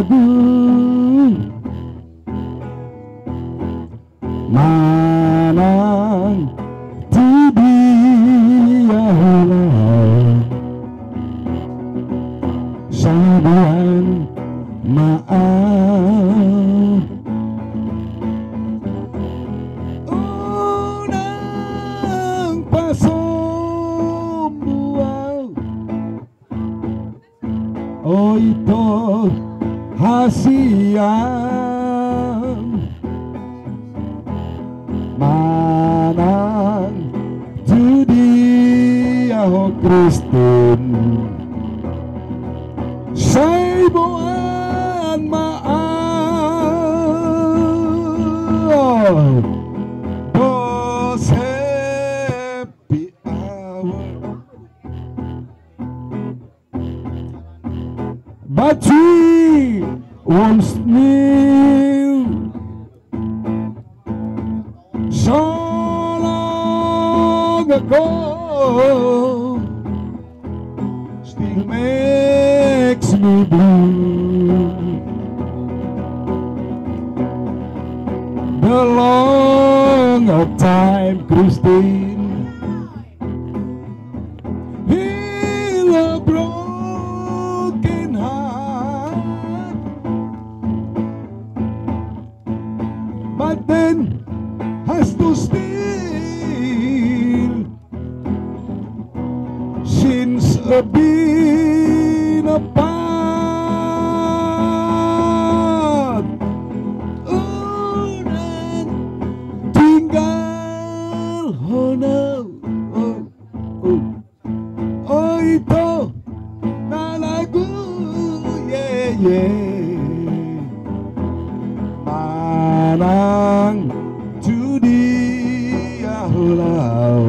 lagu manang tu dia sabuan maaf unang pasombuang oh itu hasian manang judi oh Kristen saibuan maaf dos happy hour but we once knew so long ago still makes me blue. The long time, Christine, heal a broken heart, but then has to steal since a been apart. Unang tinggal oh no oh ito na lagu manang judi ahulaw